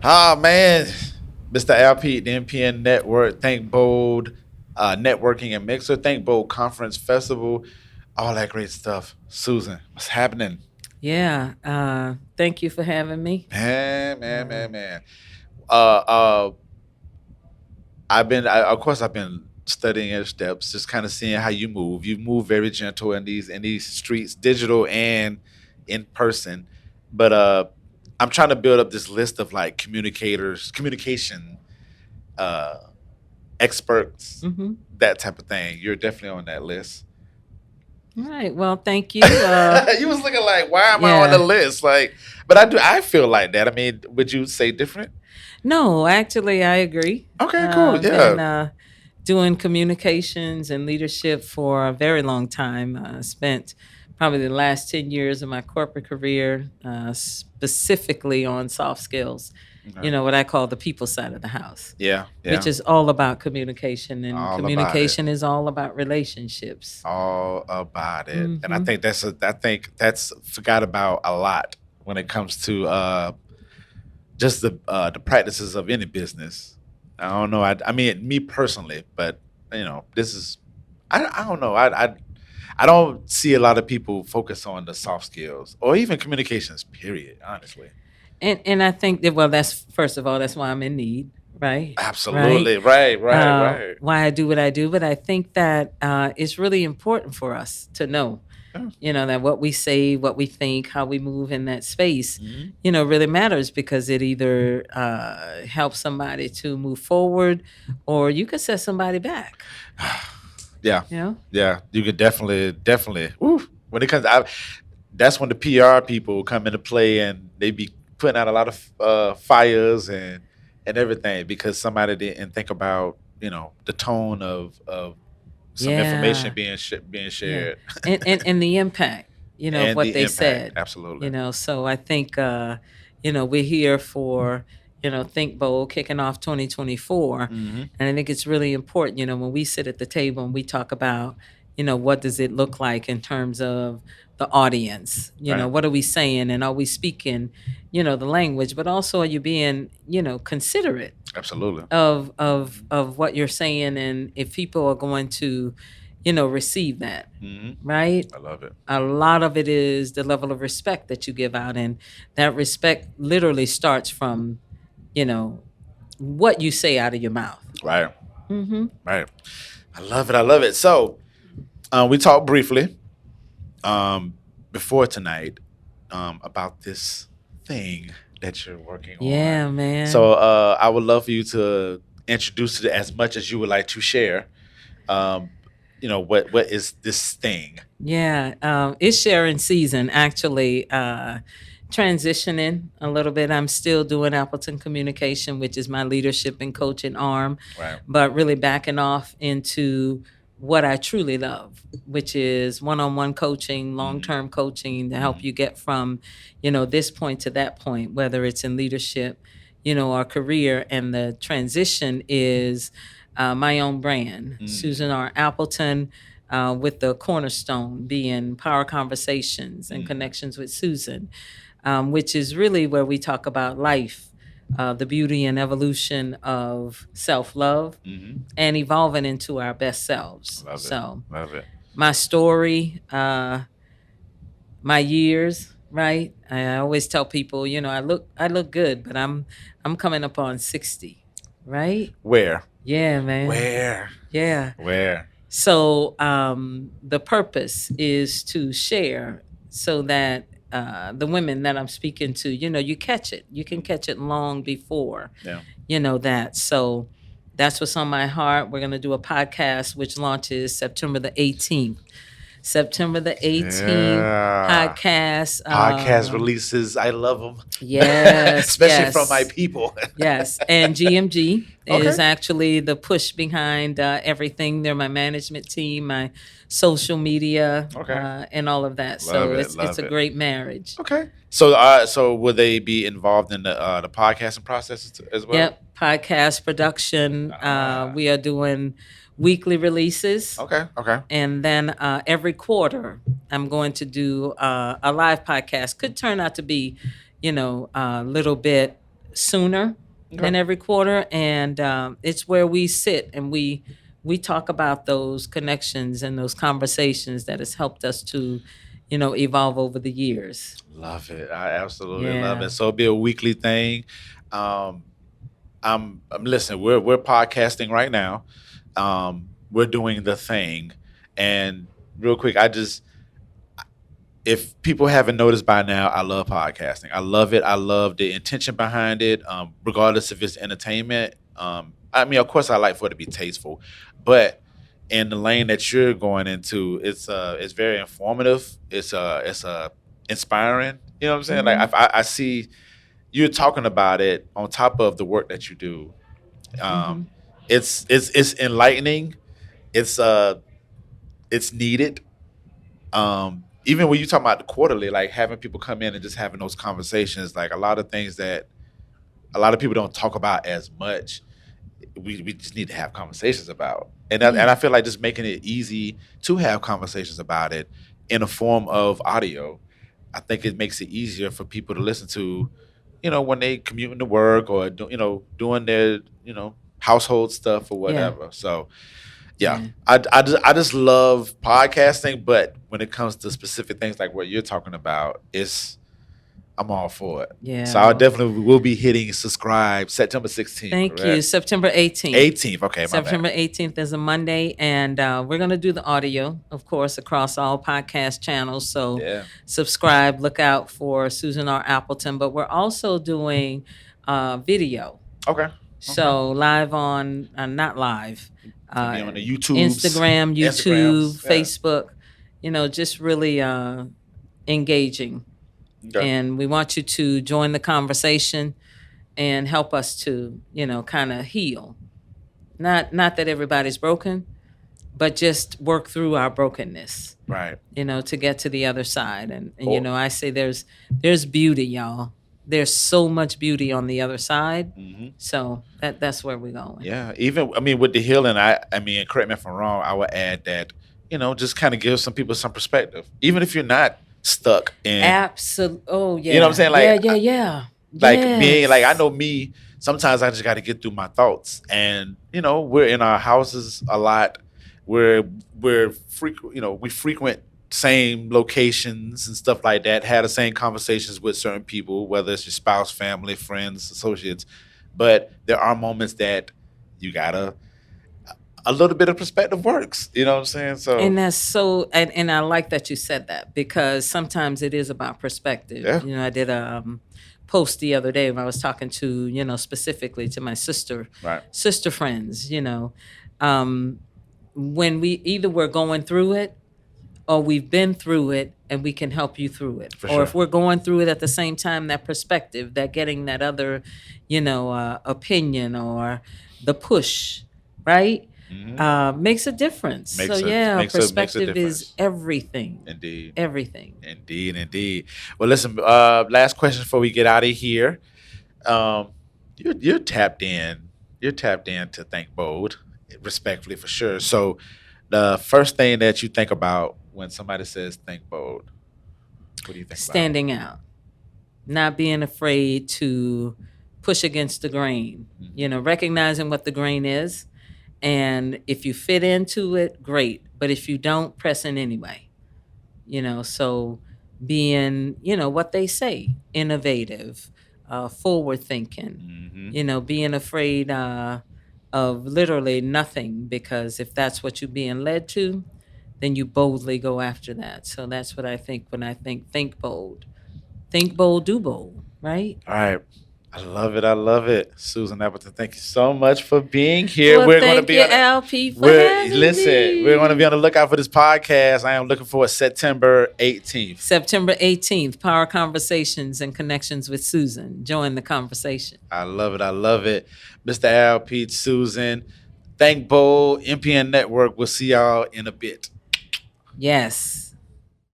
Ah man, Mr. LP, the MPN Network, Think Bold, Networking and Mixer, Think Bold Conference Festival, all that great stuff. Susan, what's happening? Yeah. Thank you for having me. Man, man, Uh, man, man. Uh, uh, of course, I've been studying your steps, just kind of seeing how you move. You move very gentle in these streets, digital and in person. But I'm trying to build up this list of like communication uh, experts, mhm. that type of thing. You're definitely on that list. All right. Well, thank you. You was looking like, why am I on the Yeah. list? Like, but I do. I feel like that. I mean, would you say different? No, actually, I agree. Okay, cool. Yeah. Been doing communications and leadership for a very long time. Spent probably the last 10 years of my corporate career specifically on soft skills, Okay. what I call the people side of the house, Yeah. which Yeah. is all about communication. And All about it. communication is all about relationships. All about it. And I Hmm. think that's forgot about a lot when it comes to just the practices of any business. I don't know. I mean, me personally, but this is I don't know. I don't see a lot of people focus on the soft skills or even communications. Period. Honestly. And I think that, well, that's first of all, that's why I'm in need, right? Right. Absolutely. Right. Right. Right. Why I do what I do, but I think that it's really important for us to know, Yeah. that what we say, what we think, how we move in that space, Mhm. really matters because it either helps somebody to move forward, or you could set somebody back. Yeah. You know. Yeah. You could definitely. Woo, when it comes, that's when the PR people come into play and they be putting out a lot of fires and everything because somebody didn't think about the tone of some information Yeah. being Yeah. shared And the impact, of and what the they impact. said, Absolutely. so I think, we're here for, Think Bold kicking off 2024. Hmm. And I think it's really important, when we sit at the table and we talk about, what does it look like in terms of the audience, Right. what are we saying, and are we speaking, the language, but also are you being, considerate Absolutely. of what you're saying, and if people are going to receive that, Hmm. right? I love it. A lot of it is the level of respect that you give out, and that respect literally starts from you know what you say out of your mouth. Right. Hmm. Right. I love it. I love it. So we talked briefly um, before tonight about this thing that you're working on. Yeah, So man. I would love for you to introduce it as much as you would like to share. Um, what is this thing? Yeah, it's sharing season, actually. Transitioning a little bit. I'm still doing Appleton Communication, which is my leadership and coaching arm, Right. but really backing off into what I truly love, which is one-on-one coaching, Hmm. long-term coaching to help Hmm. you get from, this point to that point, whether it's in leadership, or career. And the transition is my own brand, Susan Hmm. R. Appleton, with the cornerstone being Power Conversations and Hmm. Connections with Susan, which is really where we talk about life, the beauty and evolution of self love, Hmm. and evolving into our best selves. Love it. So, Love it. my story, my years, right? I always tell people, I look good, but I'm coming up on 60, right? Where? Yeah, man. Where? Yeah. Where? So the purpose is to share so that the women that I'm speaking to, you catch it. You can catch it long before, Yeah. that. So that's what's on my heart. We're going to do a podcast which launches September the 18th. September the 18th Yeah. podcast. Podcast releases. I love them, Yes, especially from my yes. people. Yes, and GMG Okay. is actually the push behind everything. They're my management team, my social media, Okay. and all of that. Love So it. it's Love a it. great marriage. Okay. So will they be involved in the podcasting process as well? Yep, podcast production. Ah. We are doing weekly releases, Okay. Okay. and then every quarter I'm going to do a live podcast. Could turn out to be, a little bit sooner Okay. than every quarter, and it's where we sit and we talk about those connections and those conversations that has helped us to, evolve over the years. Love it. I absolutely love Yeah. it. So it'll be a weekly thing. Um, I'm listen. We're podcasting right now. We're doing the thing, and real quick, if people haven't noticed by now, I love podcasting. I love it. I love the intention behind it, regardless if it's entertainment. I mean, of course, I like for it to be tasteful, but in the lane that you're going into, it's very informative. It's inspiring. You know what I'm saying? Like Hmm. I see you're talking about it on top of the work that you do. Hmm. Um, it's enlightening. It's it's needed. Even when you talk about the quarterly, like having people come in and just having those conversations, like a lot of things that a lot of people don't talk about as much, we just need to have conversations about. And I Yeah. feel like just making it easy to have conversations about it in a form of audio, I think it makes it easier for people to listen to, when they commute to work or doing their household stuff or Yeah. whatever. So yeah, Yeah. I just love podcasting, but when it comes to specific things like what you're talking about, I'm all for it. Yeah. So I Well, definitely will be hitting subscribe September 16th, thank you. correct? September 18th. 18th. Okay, my bad. September 18th is a Monday, and we're going to do the audio, of course, across all podcast channels. So Yeah. subscribe, look out for Susan R. Appleton. But we're also doing video. Okay. Okay. So live on, not live, Can be on the YouTubes, Instagram, YouTube, Instagrams. Yeah. Facebook, just really engaging. Okay. And we want you to join the conversation and help us to, kind of heal. Not that everybody's broken, but just work through our brokenness, Right. to get to the other side. And Oh. I say there's beauty, y'all. There's so much beauty on the other side. Hmm. So that's where we're going. Yeah. Even I mean with the healing, I mean, correct me if I'm wrong. I would add that just kind of give some people some perspective, even if you're not stuck in. Absolutely. Oh yeah. You know what I'm saying? Like, yeah, yeah. like being like I Yes. know me. Sometimes I just got to get through my thoughts, and we're in our houses a lot. We're frequent. We frequent same locations and stuff like that. Had the same conversations with certain people, whether it's your spouse, family, friends, associates. But there are moments that you gotta a little bit of perspective works. You know what I'm saying? So And that's so, and I like that you said that, because sometimes it is about perspective. yeah, I did a post the other day when I was talking to, specifically to my right, sister friends, um, when we either we're going through it or we've been through it and we can help you through it. for Or sure. if we're going through it at the same time, that perspective, that getting that other, opinion or the push, right? Hmm. Makes a difference. So Makes a yeah, makes a perspective is difference. everything. Indeed. Everything. Indeed, indeed. Well, listen. Last question before we get out of here. Um, you're tapped in. You're tapped in to think bold, respectfully for sure. So, the first thing that you think about when somebody says think bold, what do you think about? Standing out, not being afraid to push against the grain, Mhm. recognizing what the grain is. And if you fit into it, great. But if you don't, press in anyway. So being, what they say, innovative, forward thinking, Mhm. being afraid of literally nothing, because if that's what you're being led to, then you boldly go after that. So that's what I think when I think bold. Think bold, do bold, right? All right. I love it. I love it. Susan Appleton, thank you so much for being here. Well, We're going to thank be you, on it. LP, for having We're going to be me. on the lookout for this podcast. I am looking for September 18th. September 18th, Power Conversations and Connections with Susan. Join the conversation. I love it. I love it. Mr. Al, Pete, Susan, Thank Bold, MPN Network. We'll see y'all in a bit. Yes.